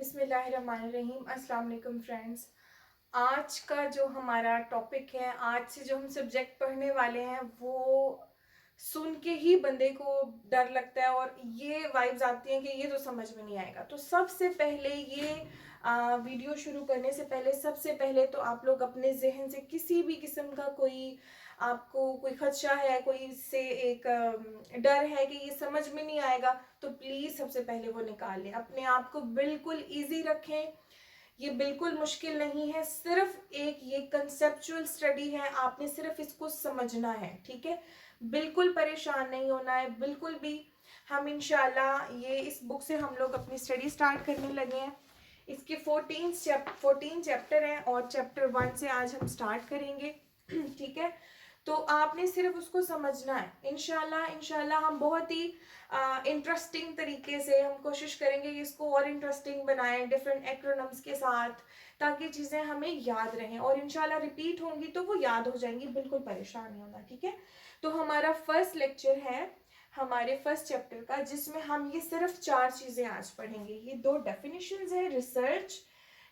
बिस्मिल्लाहिर्रहमानिर्रहीम। अस्सलाम वालेकुम फ्रेंड्स। आज का जो हमारा टॉपिक है, आज से जो हम सब्जेक्ट पढ़ने वाले हैं, वो सुन के ही बंदे को डर लगता है और ये वाइब्स आती हैं कि ये तो समझ में नहीं आएगा। तो सबसे पहले ये वीडियो शुरू करने से पहले सबसे पहले तो आप लोग अपने जहन से किसी भी किस्म का कोई आपको कोई खदशा है, कोई इससे एक डर है कि ये समझ में नहीं आएगा, तो प्लीज़ सबसे पहले वो निकाल लें। अपने आप को बिल्कुल ईजी रखें। ये बिल्कुल मुश्किल नहीं है, सिर्फ एक ये कंसेप्चुअल स्टडी है, आपने सिर्फ इसको समझना है, ठीक है। बिल्कुल परेशान नहीं होना है, बिल्कुल भी। हम इंशाल्लाह ये इस बुक से हम लोग अपनी स्टडी स्टार्ट करने लगे हैं। इसके 14 चैप्टर हैं और चैप्टर 1 से आज हम स्टार्ट करेंगे ठीक है। तो आपने सिर्फ उसको समझना है। इंशाल्लाह हम बहुत ही इंटरेस्टिंग तरीके से हम कोशिश करेंगे कि इसको और इंटरेस्टिंग बनाएं डिफरेंट एक्रोनिम्स के साथ, ताकि चीज़ें हमें याद रहें और इंशाल्लाह रिपीट होंगी तो वो याद हो जाएंगी। बिल्कुल परेशान नहीं होना, ठीक है। तो हमारा फर्स्ट लेक्चर है हमारे फर्स्ट चैप्टर का, जिसमें हम ये सिर्फ 4 चीज़ें आज पढ़ेंगे। ये 2 डेफिनेशंस है, research,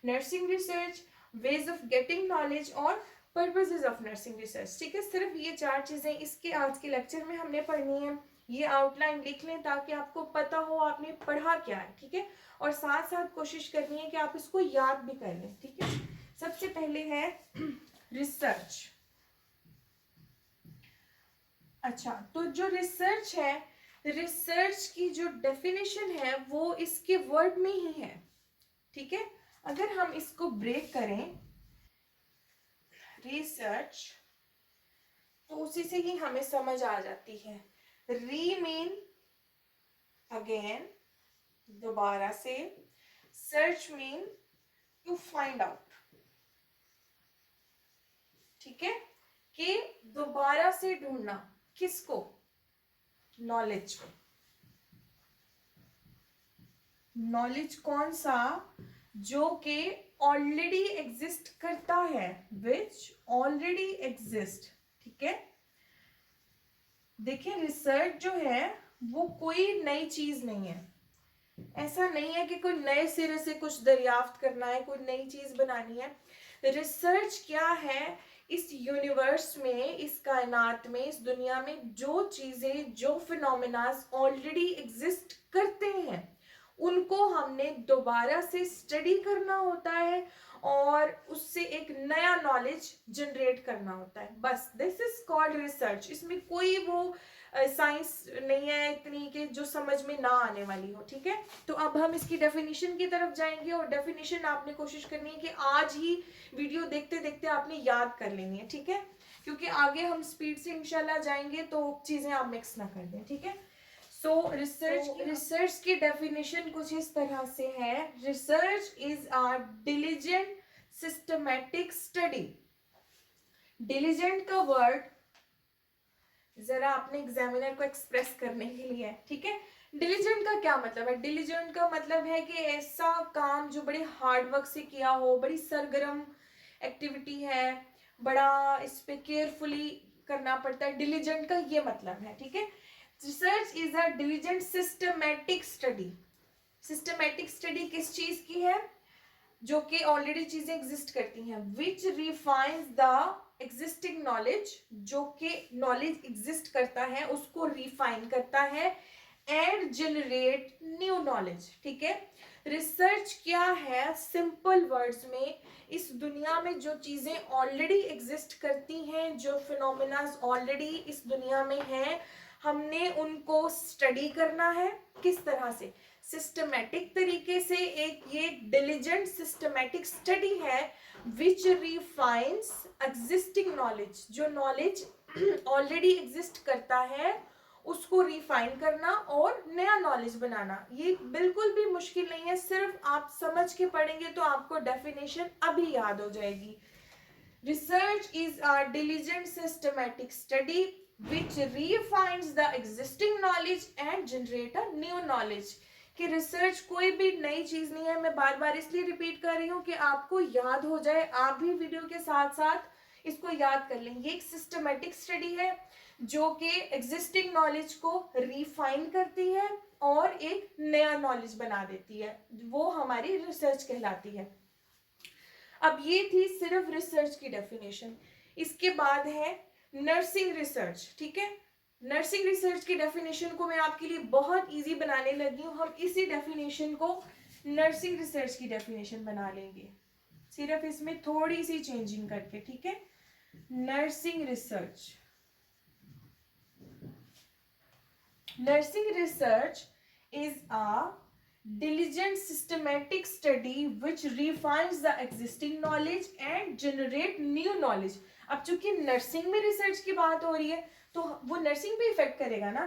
nursing research, veg of getting knowledge और पर्पसेस ऑफ नर्सिंग रिसर्च, ठीक है। सिर्फ ये 4 चीज़ें इसके आज के लेक्चर में हमने पढ़नी है। ये आउटलाइन लिख लें ताकि आपको पता हो आपने पढ़ा क्या है, ठीक है। और साथ साथ कोशिश करनी है कि आप इसको याद भी कर लें, ठीक है। सबसे पहले है रिसर्च। अच्छा, तो जो रिसर्च है, रिसर्च की जो डेफिनेशन है वो इसके वर्ड में ही है, ठीक है। अगर हम इसको ब्रेक करें रिसर्च, तो उसी से ही हमें समझ आ जाती है। री मीन अगेन, दोबारा से। Search mean to find out, ठीक है। कि दोबारा से ढूंढना, किसको? नॉलेज को। नॉलेज कौन सा? जो कि ऑलरेडी एग्जिस्ट करता है, विच ऑलरेडी एग्जिस्ट, ठीक है। देखिए, रिसर्च जो है वो कोई नई चीज नहीं है। ऐसा नहीं है कि कोई नए सिरे से कुछ दरियाफ्त करना है, कोई नई चीज बनानी है। रिसर्च क्या है? इस यूनिवर्स में, इस कायनात में, इस दुनिया में जो चीजें, जो फिनोमेनास ऑलरेडी एग्जिस्ट करते हैं, उनको हमने दोबारा से स्टडी करना होता है और उससे एक नया नॉलेज जनरेट करना होता है। बस दिस इज कॉल्ड रिसर्च। इसमें कोई वो साइंस नहीं है इतनी कि जो समझ में ना आने वाली हो, ठीक है। तो अब हम इसकी डेफिनेशन की तरफ जाएंगे और डेफिनेशन आपने कोशिश करनी है कि आज ही वीडियो देखते देखते आपने याद कर लेनी है, ठीक है। क्योंकि आगे हम स्पीड से इंशाल्लाह जाएंगे तो चीजें आप मिक्स ना कर दें, ठीक है। सो रिसर्च की डेफिनेशन कुछ इस तरह से है। Research is a diligent systematic study. Diligent का वर्ड जरा अपने एग्जामिनर को एक्सप्रेस करने के लिए है, ठीक है। डिलीजेंट का क्या मतलब है? डिलीजेंट का मतलब है कि ऐसा काम जो बड़े हार्ड वर्क से किया हो, बड़ी सरगर्म एक्टिविटी है, बड़ा इस पे केयरफुली करना पड़ता है। डिलीजेंट का ये मतलब है, ठीक है। Research is a diligent systematic study. Systematic study किस चीज की है? जो कि ऑलरेडी चीजें एग्जिस्ट करती हैं। विच रिफाइंस द एग्जिस्टिंग नॉलेज, जो कि नॉलेज एग्जिस्ट करता है उसको रिफाइन करता है, एंड जनरेट न्यू नॉलेज, ठीक है। रिसर्च क्या है? सिंपल वर्ड्स में, इस दुनिया में जो चीजें ऑलरेडी एग्जिस्ट करती हैं, जो फिनोमेनास ऑलरेडी इस दुनिया में हैं, हमने उनको स्टडी करना है। किस तरह से? सिस्टमैटिक तरीके से। एक ये डिलिजेंट सिस्टमैटिक स्टडी है विच रिफाइंस एग्जिस्टिंग नॉलेज, जो नॉलेज ऑलरेडी एग्जिस्ट करता है उसको रिफाइन करना और नया नॉलेज बनाना। ये बिल्कुल भी मुश्किल नहीं है, सिर्फ आप समझ के पढ़ेंगे तो आपको डेफिनेशन अभी याद हो जाएगी। Research is a diligent systematic study which refines the existing knowledge and generate a new knowledge। कि रिसर्च कोई भी नई चीज नहीं है। मैं बार बार इसलिए रिपीट कर रही हूँ कि आपको याद हो जाए, आप भी वीडियो के साथ साथ इसको याद कर लें। ये एक सिस्टमैटिक स्टडी है जो कि एग्जिस्टिंग नॉलेज को रिफाइन करती है और एक नया नॉलेज बना देती है, वो हमारी रिसर्च कहलाती है। अब ये थी सिर्फ रिसर्च की डेफिनेशन। इसके बाद है नर्सिंग रिसर्च, ठीक है। नर्सिंग रिसर्च की डेफिनेशन को मैं आपके लिए बहुत इजी बनाने लगी हूँ। हम इसी डेफिनेशन को नर्सिंग रिसर्च की डेफिनेशन बना लेंगे, सिर्फ इसमें थोड़ी सी चेंजिंग करके, ठीक है। Nursing research, nursing research is a diligent systematic study which refines the existing knowledge and generate new knowledge। अब चूंकि नर्सिंग में रिसर्च की बात हो रही है तो वो नर्सिंग पे इफेक्ट करेगा ना।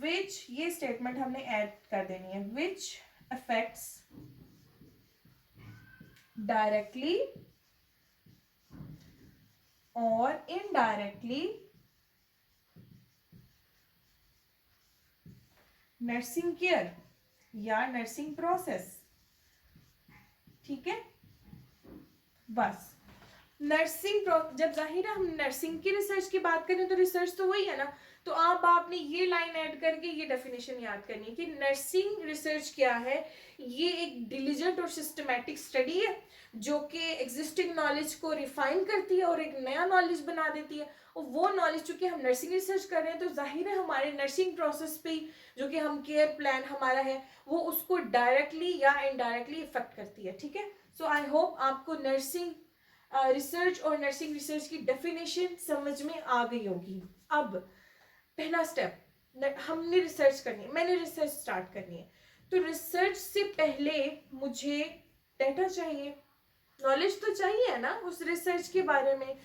which, ये स्टेटमेंट हमने ऐड कर देनी है, which affects directly or indirectly nursing care या नर्सिंग प्रोसेस, ठीक है। बस नर्सिंग जब जाहिर है हम नर्सिंग की रिसर्च की बात करें तो रिसर्च तो वही है ना। तो आप आपने ये लाइन ऐड करके ये डेफिनेशन याद करनी है कि नर्सिंग रिसर्च क्या है। ये एक डिलीजेंट और सिस्टमैटिक स्टडी है जो कि एग्जिस्टिंग नॉलेज को रिफाइन करती है और एक नया नॉलेज बना देती है। और वो नॉलेज चूंकि हम नर्सिंग रिसर्च कर रहे हैं तो जाहिर है हमारे नर्सिंग प्रोसेस पे जो कि हम केयर प्लान हमारा है वो उसको डायरेक्टली या इनडायरेक्टली इफेक्ट करती है, ठीक है। सो आई होप आपको नर्सिंग रिसर्च और नर्सिंग रिसर्च की डेफिनेशन समझ में आ गई होगी। अब पहला स्टेप, हमने रिसर्च करनी है, मैंने रिसर्च स्टार्ट करनी है। तो रिसर्च से पहले मुझे डेटा चाहिए, नॉलेज तो चाहिए है ना उस रिसर्च के बारे में।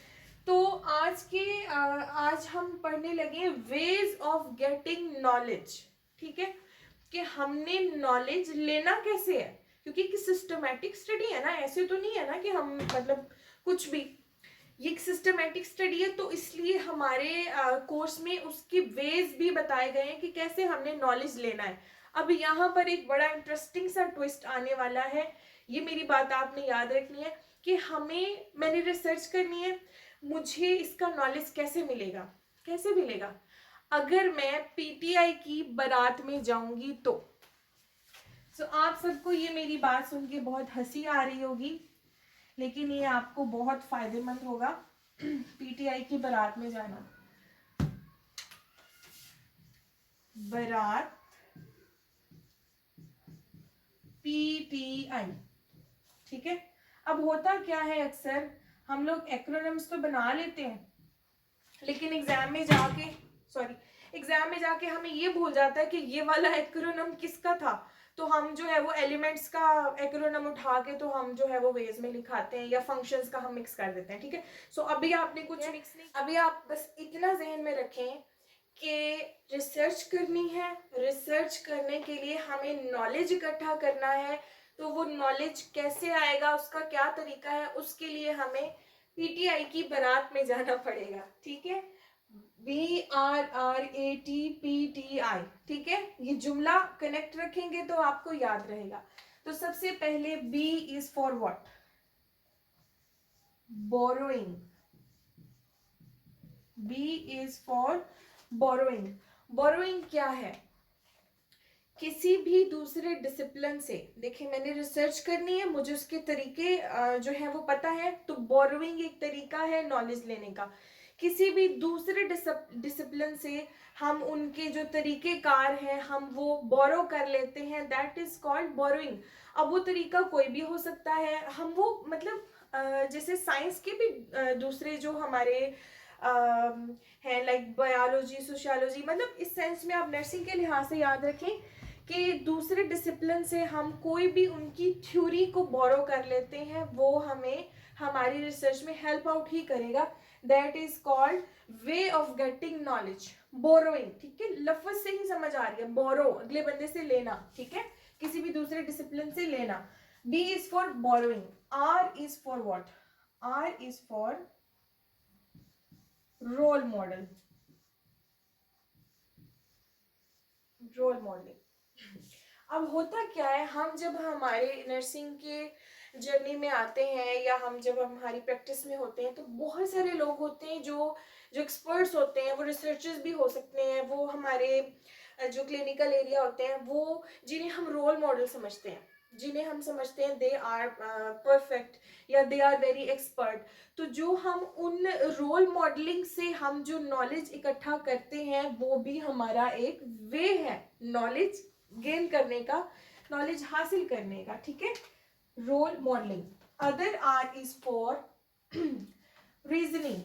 तो आज हम पढ़ने लगे वेज ऑफ गेटिंग नॉलेज, ठीक है, कि हमने नॉलेज लेना कैसे है। क्योंकि एक सिस्टमैटिक स्टडी है ना, ऐसे तो नहीं है ना कि हम मतलब कुछ भी, ये एक सिस्टमैटिक स्टडी है तो इसलिए हमारे कोर्स में उसके वेज भी बताए गए हैं कि कैसे हमने नॉलेज लेना है। अब यहाँ पर एक बड़ा इंटरेस्टिंग सा ट्विस्ट आने वाला है, ये मेरी बात आपने याद रखनी है कि मैंने रिसर्च करनी है, मुझे इसका नॉलेज कैसे मिलेगा, कैसे मिलेगा। अगर मैं पीटीआई की बारात में जाऊंगी तो आप सबको ये मेरी बात सुन के बहुत हंसी आ रही होगी, लेकिन ये आपको बहुत फायदेमंद होगा पीटीआई की बारात में जाना। बारात, पीटीआई, ठीक है। अब होता क्या है, अक्सर हम लोग एक्रोनिम्स तो बना लेते हैं लेकिन एग्जाम में जाके हमें ये भूल जाता है कि ये वाला एक्रोनिम किसका था। तो हम जो है वो एलिमेंट्स का एक्रोनिम उठा के तो हम जो है वो वेज में लिखाते हैं या फंक्शंस का हम मिक्स कर देते हैं, ठीक है। सो अभी आपने कुछ मिक्स नहीं, अभी आप बस इतना जहन में रखें कि रिसर्च करनी है, रिसर्च करने के लिए हमें नॉलेज इकट्ठा करना है। तो वो नॉलेज कैसे आएगा, उसका क्या तरीका है, उसके लिए हमें पीटीआई की बारात में जाना पड़ेगा, ठीक है। BRRATPTI, ठीक है। ये जुमला कनेक्ट रखेंगे तो आपको याद रहेगा। तो सबसे पहले B is for what, borrowing. B is for borrowing. Borrowing क्या है, किसी भी दूसरे डिसिप्लिन से, देखिए मैंने रिसर्च करनी है, मुझे उसके तरीके जो है वो पता है, तो बोरोइंग एक तरीका है नॉलेज लेने का। किसी भी दूसरे डिसिप्लिन से हम उनके जो तरीके कार हैं हम वो बोरो कर लेते हैं, दैट इज कॉल्ड बोरोइंग। अब वो तरीका कोई भी हो सकता है, हम वो मतलब जैसे साइंस के भी दूसरे जो हमारे हैं लाइक बायोलॉजी, सोशियोलॉजी, मतलब इस सेंस में आप नर्सिंग के लिहाज से याद रखें कि दूसरे डिसिप्लिन से हम कोई भी उनकी थ्योरी को बोरो कर लेते हैं, वो हमें हमारी रिसर्च में हेल्प आउट ही करेगा। That is called way of getting knowledge, borrowing, ठीक है। लफ्ज से ही समझ आ रही है, बोरो अगले बंदे से लेना, ठीक है, किसी भी दूसरे डिसिप्लिन से लेना। B is for borrowing. R is for what, R is for role model, role modelling. अब होता क्या है, हम जब हमारे नर्सिंग के जर्नी में आते हैं या हम जब हमारी प्रैक्टिस में होते हैं तो बहुत सारे लोग होते हैं जो जो एक्सपर्ट्स होते हैं, वो रिसर्चर्स भी हो सकते हैं, वो हमारे जो क्लिनिकल एरिया होते हैं, वो जिन्हें हम रोल मॉडल समझते हैं, जिन्हें हम समझते हैं दे आर परफेक्ट या दे आर वेरी एक्सपर्ट, तो जो हम उन रोल मॉडलिंग से हम जो नॉलेज इकट्ठा करते हैं वो भी हमारा एक वे है नॉलेज गेन करने का, नॉलेज हासिल करने का, ठीक है। Role modelling. Other R is for reasoning.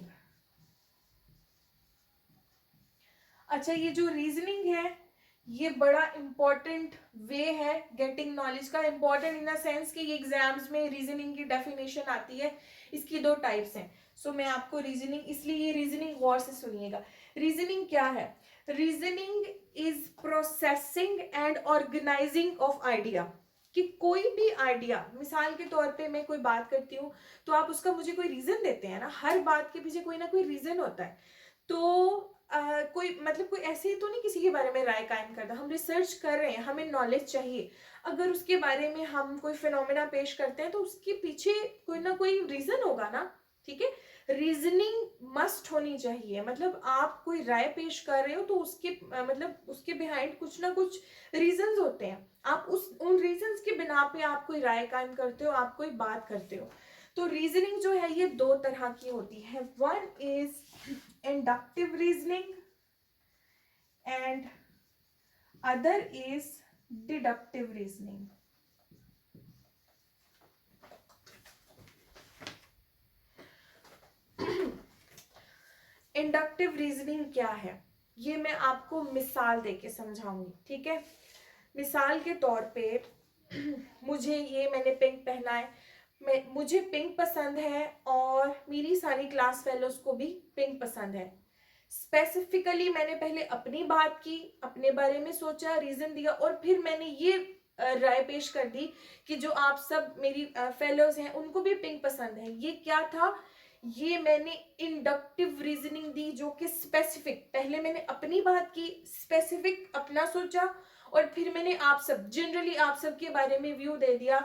अच्छा, ये जो रीजनिंग है ये बड़ा इंपॉर्टेंट वे है गेटिंग नॉलेज का। इंपॉर्टेंट इन द सेंस कि ये एग्जाम्स में रीजनिंग की डेफिनेशन आती है, इसकी दो टाइप्स हैं। सो मैं आपको रीजनिंग, इसलिए ये रीजनिंग गौर से सुनिएगा। रीजनिंग क्या है? Reasoning is processing and organising of idea. कि कोई भी आइडिया, मिसाल के तौर पे मैं कोई बात करती हूँ तो आप उसका मुझे कोई रीजन देते हैं ना, हर बात के पीछे कोई ना कोई रीजन होता है। तो कोई मतलब कोई ऐसे ही तो नहीं किसी के बारे में राय कायम करता, हम रिसर्च कर रहे हैं, हमें नॉलेज चाहिए, अगर उसके बारे में हम कोई फिनोमेना पेश करते हैं तो उसके पीछे कोई ना कोई रीजन होगा ना, ठीक है। रीजनिंग मस्ट होनी चाहिए, मतलब आप कोई राय पेश कर रहे हो तो उसके मतलब उसके बिहाइंड कुछ ना कुछ रीजंस होते हैं, आप उन रीजंस के बिना पे आप कोई राय कायम करते हो, आप कोई बात करते हो। तो रीजनिंग जो है ये दो तरह की होती है, one is inductive reasoning and other is deductive reasoning. Inductive reasoning क्या है ये मैं आपको मिसाल देके समझाऊंगी, ठीक है। मिसाल के तौर पे मुझे ये, मैंने पिंक पहना है, मुझे पिंक पसंद है और मेरी सारी क्लास फेलोज को भी पिंक पसंद है। स्पेसिफिकली मैंने पहले अपनी बात की, अपने बारे में सोचा, रीजन दिया और फिर मैंने ये राय पेश कर दी कि जो आप सब मेरी फेलोज हैं उनको भी पिंक पसंद है। ये क्या था? ये मैंने इंडक्टिव रीजनिंग दी, जो कि स्पेसिफिक, पहले मैंने अपनी बात की, स्पेसिफिक अपना सोचा और फिर मैंने आप सब, जनरली आप सब के बारे में व्यू दे दिया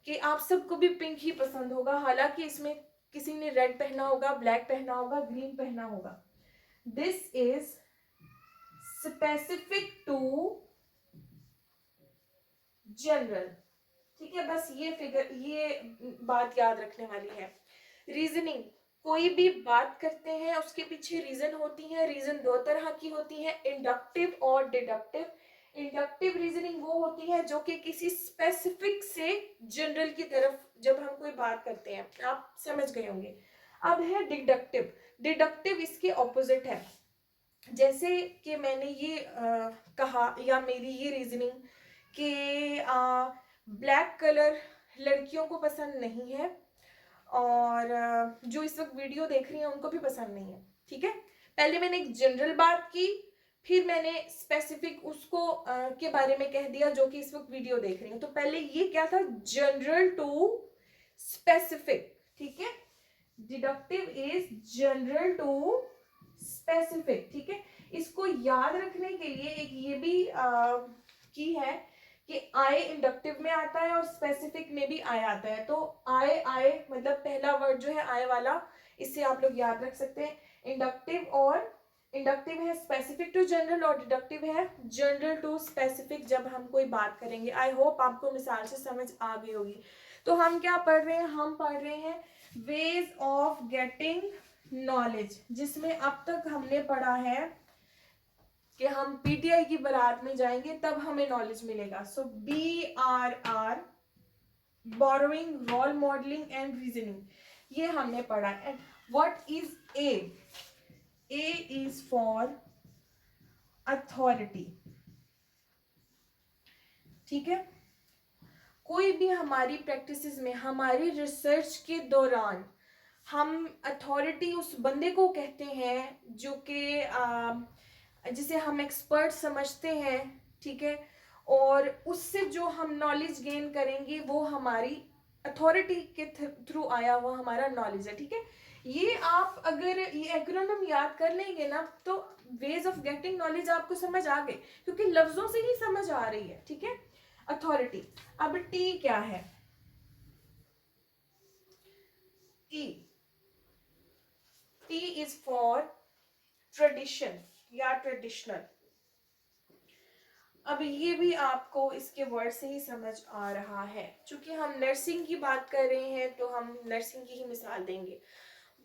कि आप सबको भी पिंक ही पसंद होगा, हालांकि इसमें किसी ने रेड पहना होगा, ब्लैक पहना होगा, ग्रीन पहना होगा। This is specific to general, ठीक है। बस ये फिगर, ये बात याद रखने वाली है। रीजनिंग, कोई भी बात करते हैं उसके पीछे रीजन होती है, रीजन दो तरह की होती है, इंडक्टिव और डिडक्टिव। इंडक्टिव रीजनिंग वो होती है जो कि किसी स्पेसिफिक से जनरल की तरफ जब हम कोई बात करते हैं, आप समझ गए होंगे। अब है डिडक्टिव। डिडक्टिव इसके ऑपोजिट है। जैसे कि मैंने ये कहा, या मेरी ये रीजनिंग कि ब्लैक कलर लड़कियों को पसंद नहीं है और जो इस वक्त वीडियो देख रही हैं उनको भी पसंद नहीं है, ठीक है। पहले मैंने एक जनरल बात की, फिर मैंने स्पेसिफिक उसको के बारे में कह दिया जो कि इस वक्त वीडियो देख रही हूँ। तो पहले ये क्या था? जनरल टू स्पेसिफिक, ठीक है। Deductive is general to specific, ठीक है। इसको याद रखने के लिए एक ये भी की है कि आई इंडक्टिव में आता है और स्पेसिफिक में भी आई आता है। तो आई मतलब पहला वर्ड जो है आई वाला, इससे आप लोग याद रख सकते हैं। इंडक्टिव, और इंडक्टिव है स्पेसिफिक टू जनरल और डिडक्टिव है जनरल टू स्पेसिफिक जब हम कोई बात करेंगे। आई होप आपको मिसाल से समझ आ गई होगी। तो हम क्या पढ़ रहे हैं? हम पढ़ रहे हैं वेज ऑफ गेटिंग नॉलेज, जिसमें अब तक हमने पढ़ा है कि हम पीटीआई की बारात में जाएंगे तब हमें नॉलेज मिलेगा। So BRR, borrowing, role modelling and reasoning, ये हमने पढ़ा है। What is A? A is for authority, ठीक है। कोई भी हमारी प्रैक्टिसेस में, हमारी रिसर्च के दौरान हम अथॉरिटी उस बंदे को कहते हैं जो कि जिसे हम एक्सपर्ट समझते हैं, ठीक है। और उससे जो हम नॉलेज गेन करेंगे वो हमारी अथॉरिटी के थ्रू आया हुआ हमारा नॉलेज है, ठीक है। ये आप अगर ये एक्रोनिम याद कर लेंगे ना तो वेज ऑफ गेटिंग नॉलेज आपको समझ आ गए, क्योंकि लफ्जों से ही समझ आ रही है, ठीक है। अथॉरिटी। अब टी क्या है? T, T is for tradition या ट्रेडिशनल। अब ये भी आपको इसके वर्ड से ही समझ आ रहा है, क्योंकि हम नर्सिंग की बात कर रहे हैं तो हम नर्सिंग की ही मिसाल देंगे।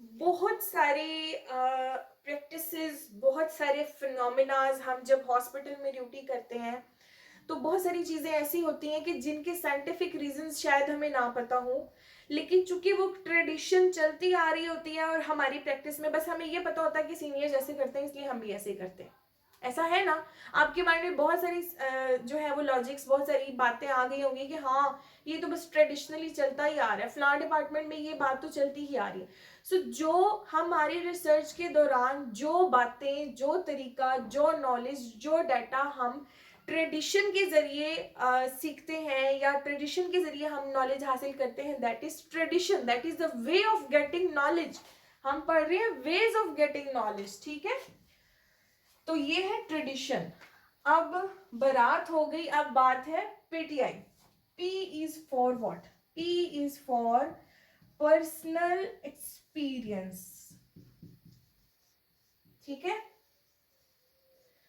बहुत सारे प्रैक्टिसेस, बहुत सारे फिनोमिनाज, हम जब हॉस्पिटल में ड्यूटी करते हैं तो बहुत सारी चीज़ें ऐसी होती हैं कि जिनके साइंटिफिक रीजंस शायद हमें ना पता हो, लेकिन चूंकि वो ट्रेडिशन चलती आ रही होती है और हमारी प्रैक्टिस में बस हमें ये पता होता है कि सीनियर्स ऐसे करते हैं इसलिए हम भी ऐसे ही करते हैं। ऐसा है ना? आपके माइंड में बहुत सारी जो है वो लॉजिक्स, बहुत सारी बातें आ गई होंगी कि हाँ ये तो बस ट्रेडिशनली चलता ही आ रहा है, फलां डिपार्टमेंट में ये बात तो चलती ही आ रही है। सो जो हमारी रिसर्च के दौरान जो बातें, जो तरीका, जो नॉलेज, जो डाटा हम ट्रेडिशन के जरिए सीखते हैं या ट्रेडिशन के जरिए हम नॉलेज हासिल करते हैं, that is tradition, that is the way of getting knowledge. हम पढ़ रहे हैं वेज ऑफ गेटिंग नॉलेज, ठीक है? तो ये है ट्रेडिशन। अब बारात हो गई, अब बात है PTI. P is for what? P is for personal experience, ठीक है?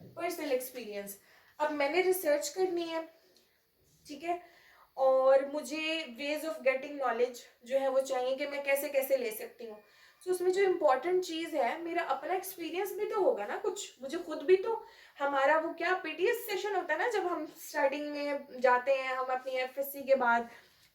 Personal experience. अब मैंने रिसर्च करनी है, ठीक है, और मुझे वेज ऑफ गेटिंग नॉलेज जो है वो चाहिए कि मैं कैसे कैसे ले सकती हूँ। तो उसमें जो इम्पोर्टेंट चीज़ है, मेरा अपना एक्सपीरियंस भी तो होगा ना, कुछ मुझे खुद भी तो, हमारा वो क्या पीटीएस सेशन होता है ना जब हम स्टार्टिंग में जाते हैं, हम अपनी एफएससी के बाद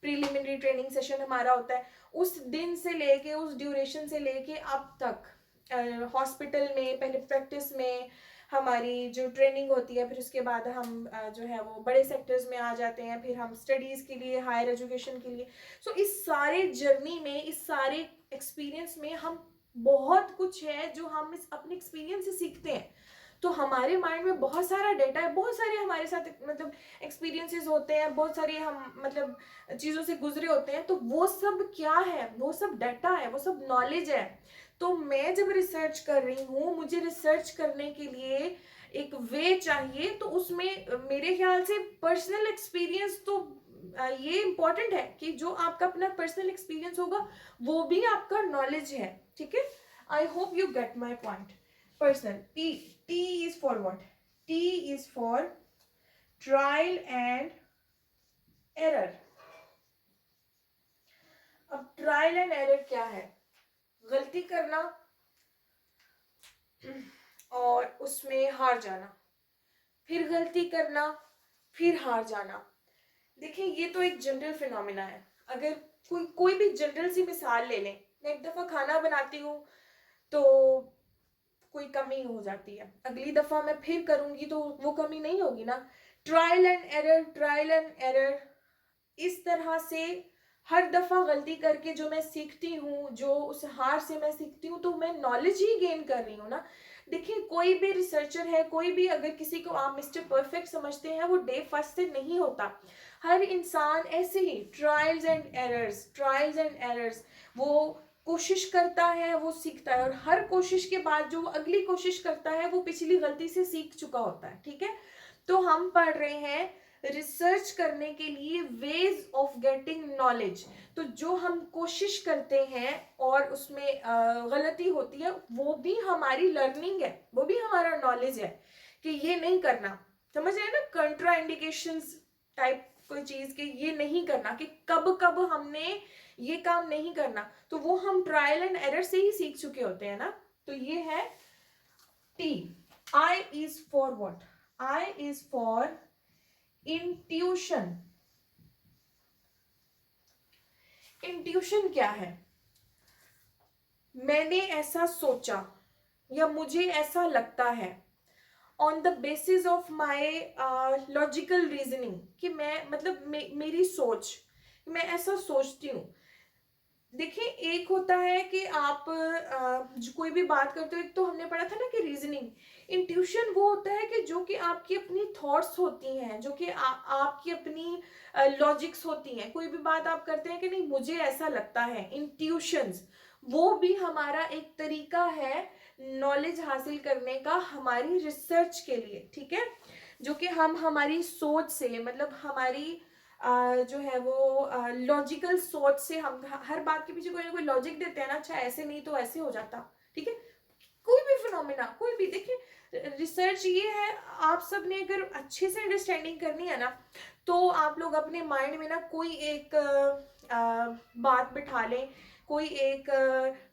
प्रीलिमिनरी ट्रेनिंग सेशन हमारा होता है, उस दिन से लेके, उस ड्यूरेशन से लेके अब तक हॉस्पिटल में पहले प्रैक्टिस में हमारी जो ट्रेनिंग होती है, फिर उसके बाद हम जो है वो बड़े सेक्टर्स में आ जाते हैं, फिर हम स्टडीज़ के लिए, हायर एजुकेशन के लिए। सो इस सारे जर्नी में, इस सारे एक्सपीरियंस में हम, बहुत कुछ है जो हम इस अपने एक्सपीरियंस से सीखते हैं। तो हमारे माइंड में बहुत सारा डेटा है, बहुत सारे हमारे साथ मतलब एक्सपीरियंसेस होते हैं, बहुत सारे हम मतलब चीज़ों से गुजरे होते हैं, तो वो सब क्या है? वो सब डाटा है, वो सब नॉलेज है। तो मैं जब रिसर्च कर रही हूँ, मुझे रिसर्च करने के लिए एक वे चाहिए, तो उसमें मेरे ख्याल से पर्सनल एक्सपीरियंस तो ये इम्पोर्टेंट है कि जो आपका अपना पर्सनल एक्सपीरियंस होगा वो भी आपका नॉलेज है, ठीक है? I hope you get my point. Personal, T, T is for what? T is for trial and error. अब ट्रायल एंड एरर क्या है? गलती करना और उसमें हार जाना, फिर गलती करना, फिर हार जाना। देखिए ये तो एक जनरल फिनोमिना है। अगर कोई कोई भी जनरल सी मिसाल ले लें, मैं एक दफ़ा खाना बनाती हूँ तो कोई कमी हो जाती है, अगली दफ़ा मैं फिर करूँगी तो वो कमी नहीं होगी ना। Trial and error, trial and error, इस तरह से हर दफ़ा गलती करके जो मैं सीखती हूँ, जो उस हार से मैं सीखती हूँ, तो मैं नॉलेज ही गेन कर रही हूँ ना। देखिए कोई भी रिसर्चर है, कोई भी, अगर किसी को आप मिस्टर परफेक्ट समझते हैं, वो डे फर्स्ट से नहीं होता। हर इंसान ऐसे ही trials and errors, trials and errors, वो कोशिश करता है, वो सीखता है, और हर कोशिश के बाद जो वो अगली कोशिश करता है वो पिछली गलती से सीख चुका होता है, ठीक है? तो हम पढ़ रहे हैं रिसर्च करने के लिए वेज ऑफ गेटिंग नॉलेज। तो जो हम कोशिश करते हैं और उसमें गलती होती है, वो भी हमारी लर्निंग है, वो भी हमारा नॉलेज है कि ये नहीं करना। समझ रहे हैं ना? कंट्रा इंडिकेशंस टाइप कोई चीज के ये नहीं करना, कि कब कब हमने ये काम नहीं करना, तो वो हम ट्रायल एंड एरर से ही सीख चुके होते हैं ना। तो ये है T. I is for what? I is for intuition. Intuition क्या है? मैंने ऐसा सोचा या मुझे ऐसा लगता है, on the basis of my logical reasoning, कि मैं मतलब मेरी सोच, मैं ऐसा सोचती हूँ। देखिए एक होता है कि आप जो कोई भी बात करते हो, एक तो हमने पढ़ा था ना कि रीजनिंग। इंट्यूशन वो होता है कि जो कि आपकी अपनी थॉट्स होती हैं, जो कि आपकी अपनी लॉजिक्स होती हैं। कोई भी बात आप करते हैं कि नहीं मुझे ऐसा लगता है, इंट्यूशंस, वो भी हमारा एक तरीका है नॉलेज हासिल करने का, हमारी रिसर्च के लिए, ठीक है? जो कि हम हमारी सोच से, मतलब हमारी जो है वो लॉजिकल सोच से, हम हर बात के पीछे कोई ना कोई लॉजिक देते हैं ना, अच्छा ऐसे नहीं तो ऐसे हो जाता, ठीक है? कोई भी फिनोमिना, कोई भी देखिए रिसर्च ये है, आप सब ने अगर अच्छे से अंडरस्टैंडिंग करनी है ना, तो आप लोग अपने माइंड में ना कोई एक बात बिठा लें, कोई एक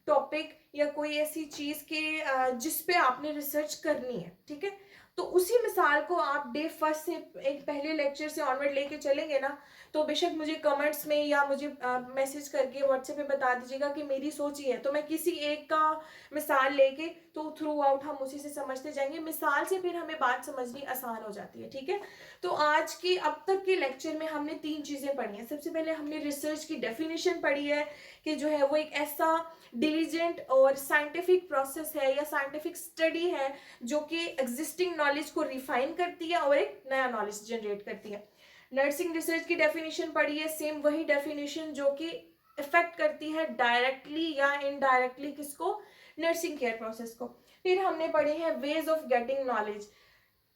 टॉपिक या कोई ऐसी चीज के जिस पे आपने रिसर्च करनी है, ठीक है। तो उसी मिसाल को आप डे फर्स्ट से एक पहले लेक्चर से ऑनवर्ड लेके चलेंगे ना, तो बेशक मुझे कमेंट्स में या मुझे मैसेज करके व्हाट्सएप पे बता दीजिएगा कि मेरी सोच ही है, तो मैं किसी एक का मिसाल लेके तो थ्रू आउट हम उसी से समझते जाएंगे। मिसाल से फिर हमें बात समझनी आसान हो जाती है, ठीक है। तो आज की अब तक के लेक्चर में हमने 3 चीजें पढ़ी हैं। सबसे पहले हमने रिसर्च की डेफिनेशन पढ़ी है कि जो है वो एक ऐसा डिलीजेंट और साइंटिफिक प्रोसेस है या साइंटिफिक स्टडी है जो कि एग्जिस्टिंग नॉलेज को रिफाइन करती है और एक नया नॉलेज जनरेट करती है। नर्सिंग रिसर्च की डेफिनेशन पढ़ी है, सेम वही डेफिनेशन जो कि इफेक्ट करती है डायरेक्टली या इनडायरेक्टली किसको, नर्सिंग केयर प्रोसेस को। फिर हमने पढ़े हैं वेज ऑफ गेटिंग नॉलेज,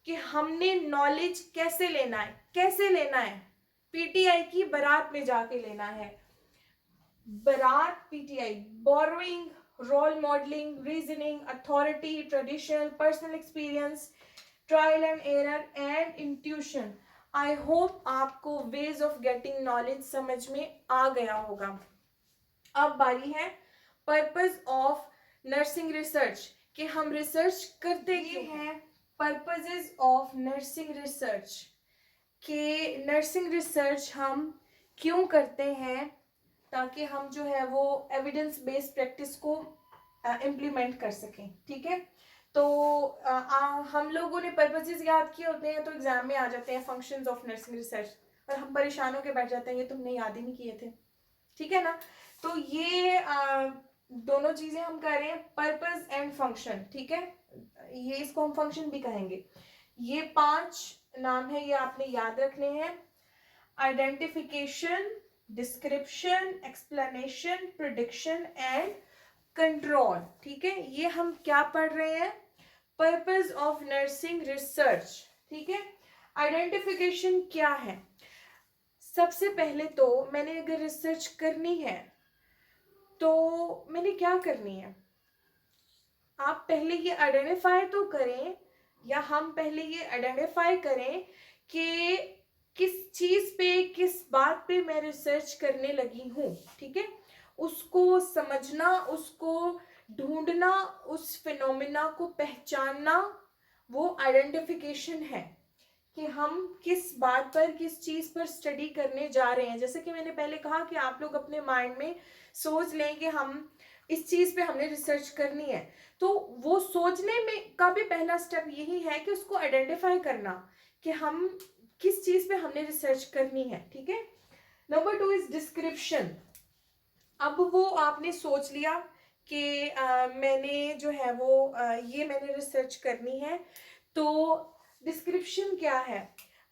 कि हमने नॉलेज कैसे लेना है, कैसे लेना है, पीटीआई की बारात में जाके लेना है। बारात पीटीआई, borrowing, role modelling, reasoning, authority, traditional, personal experience, trial and error and intuition. I hope आपको वेज ऑफ गेटिंग नॉलेज समझ में आ गया होगा। अब बारी है पर्पस ऑफ नर्सिंग रिसर्च, कि हम रिसर्च करते क्यों हैं। पर्पसेस ऑफ नर्सिंग रिसर्च, कि नर्सिंग रिसर्च हम क्यों करते हैं, ताकि हम जो है वो एविडेंस बेस्ड प्रैक्टिस को इम्प्लीमेंट कर सकें, ठीक है। तो हम लोगों ने पर्पसेस याद किए होते हैं तो एग्जाम में आ जाते हैं फंक्शंस ऑफ नर्सिंग रिसर्च, और हम परेशान होकर बैठ जाते हैं ये तुमने याद ही नहीं किए थे, ठीक है ना। तो ये दोनों चीजें हम कर रहे हैं, पर्पस एंड फंक्शन, ठीक है। ये इसको हम फंक्शन भी कहेंगे। ये 5 नाम है, ये आपने याद रखने हैं। Identification, description, explanation, prediction and control, ठीक है। ये हम क्या पढ़ रहे हैं, पर्पस ऑफ नर्सिंग रिसर्च, ठीक है। आइडेंटिफिकेशन क्या है, सबसे पहले तो मैंने अगर रिसर्च करनी है तो मैंने क्या करनी है, आप पहले ये आइडेंटिफाई तो करें, या हम पहले ये आइडेंटिफाई करें कि किस चीज पे, किस बात पे मैं रिसर्च करने लगी हूँ, ठीक है। उसको समझना, उसको ढूंढना, उस फिनोमिना को पहचानना, वो आइडेंटिफिकेशन है कि हम किस बात पर, किस चीज पर स्टडी करने जा रहे हैं। जैसे कि मैंने पहले कहा कि आप लोग अपने माइंड में सोच लें कि हम इस चीज पे हमने रिसर्च करनी है, तो वो सोचने में का भी पहला स्टेप यही है कि उसको आइडेंटिफाई करना कि हम किस चीज पे हमने रिसर्च करनी है, ठीक है। Number 2 is description. अब वो आपने सोच लिया कि मैंने जो है वो ये मैंने रिसर्च करनी है, तो डिस्क्रिप्शन क्या है,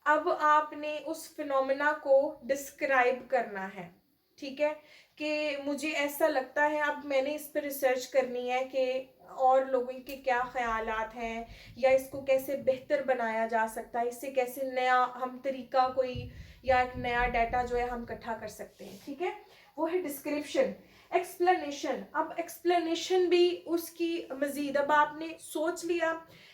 अब आपने उस फिनोमेना को डिस्क्राइब करना है, ठीक है। कि मुझे ऐसा लगता है, अब मैंने इस पर रिसर्च करनी है कि और लोगों के क्या ख्यालात हैं, या इसको कैसे बेहतर बनाया जा सकता है, इससे कैसे नया हम तरीका कोई या एक नया डाटा जो है हम इकट्ठा कर सकते हैं, ठीक है। वो है डिस्क्रिप्शन। एक्सप्लेनेशन, अब एक्सप्लेनेशन भी उसकी मजीद, अब आपने सोच लिया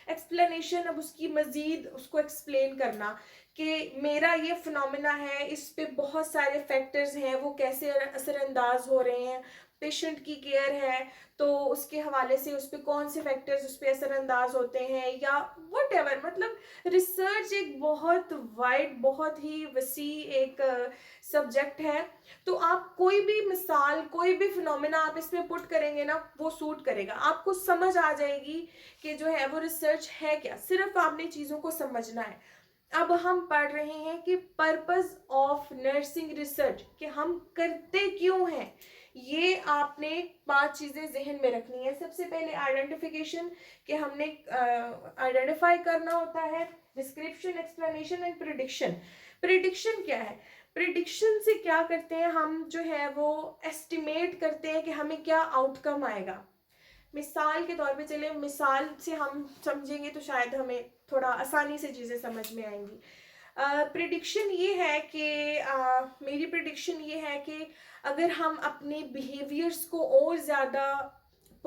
एक्सप्लेनेशन, अब उसकी मजीद उसको एक्सप्लेन करना कि मेरा ये फिनोमिना है, इस पे बहुत सारे फैक्टर्स हैं, वो कैसे असरअंदाज हो रहे हैं। पेशेंट की केयर है तो उसके हवाले से उस पर कौन से फैक्टर्स उस पर असरअंदाज होते हैं, या वट मतलब रिसर्च एक बहुत वाइड, बहुत ही वसी एक सब्जेक्ट है। तो आप कोई भी मिसाल, कोई भी फिनोमिना आप इसमें पुट करेंगे ना, वो सूट करेगा, आपको समझ आ जाएगी कि जो है वो रिसर्च है क्या, सिर्फ आपने चीज़ों को समझना है। अब हम पढ़ रहे हैं कि पर्पस ऑफ नर्सिंग रिसर्च, कि हम करते क्यों हैं। ये आपने 5 चीजें जहन में रखनी है। सबसे पहले आइडेंटिफिकेशन, कि हमने आइडेंटिफाई करना होता है। Description, explanation and prediction. Prediction क्या है, प्रिडिक्शन से क्या करते हैं हम, जो है वो एस्टिमेट करते हैं कि हमें क्या आउटकम आएगा। मिसाल के तौर पे चले, मिसाल से हम समझेंगे तो शायद हमें थोड़ा आसानी से चीज़ें समझ में आएंगी। प्रिडिक्शन ये है कि मेरी प्रिडिक्शन ये है कि अगर हम अपने बिहेवियर्स को और ज़्यादा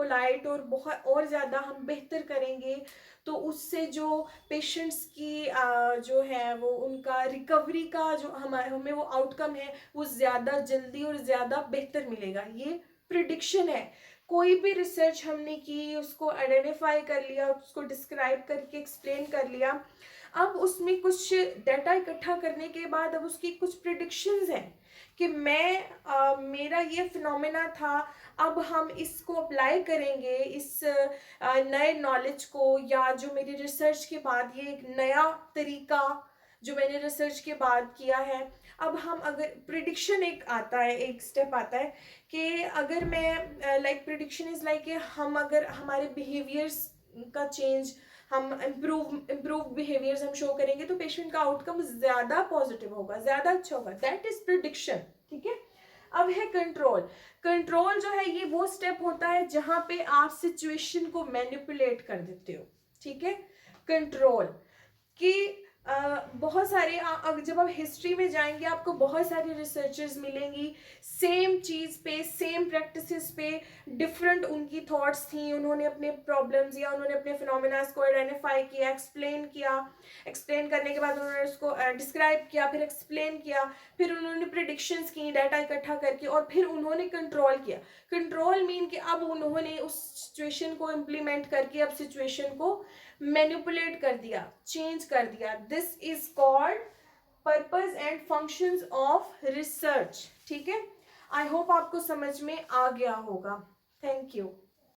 पोलाइट और बहुत और ज़्यादा हम बेहतर करेंगे, तो उससे जो पेशेंट्स की जो है वो उनका रिकवरी का जो हमें वो आउटकम है वो ज़्यादा जल्दी और ज़्यादा बेहतर मिलेगा। ये प्रिडिक्शन है। कोई भी रिसर्च हमने की, उसको आइडेंटिफाई कर लिया, उसको डिस्क्राइब करके एक्सप्लेन कर लिया, अब उसमें कुछ डाटा इकट्ठा करने के बाद अब उसकी कुछ प्रिडिक्शंस हैं कि मेरा ये फिनोमेना था, अब हम इसको अप्लाई करेंगे इस नए नॉलेज को, या जो मेरी रिसर्च के बाद ये एक नया तरीका जो मैंने रिसर्च के बाद किया है। अब हम अगर प्रिडिक्शन एक आता है, एक स्टेप आता है कि अगर मैं लाइक प्रिडिक्शन इज लाइक हम अगर हमारे बिहेवियर्स का चेंज, हम इम्प्रूव बिहेवियर्स हम शो करेंगे तो पेशेंट का आउटकम ज़्यादा पॉजिटिव होगा, ज़्यादा अच्छा होगा। That is prediction. ठीक है। अब है कंट्रोल। कंट्रोल जो है ये वो स्टेप होता है जहां पे आप सिचुएशन को मैनिपुलेट कर देते हो। ठीक है। कंट्रोल कि बहुत सारे जब आप हिस्ट्री में जाएंगे आपको बहुत सारे रिसर्चर्स मिलेंगी, सेम चीज़ पे, सेम प्रैक्टिसेस पे डिफरेंट उनकी थॉट्स थी, उन्होंने अपने प्रॉब्लम्स या उन्होंने अपने फिनोमेनास को आइडेंटिफाई किया, एक्सप्लेन किया, एक्सप्लेन करने के बाद उन्होंने उसको डिस्क्राइब किया, फिर एक्सप्लेन किया, फिर उन्होंने प्रिडिक्शंस की डाटा इकट्ठा करके, और फिर उन्होंने कंट्रोल किया। कंट्रोल मीन कि अब उन्होंने उस सिचुएशन को इम्प्लीमेंट करके अब सिचुएशन को मैनिपुलेट कर दिया, चेंज कर दिया। This is called purpose and functions of research. ठीक है। आई होप आपको समझ में आ गया होगा। Thank you.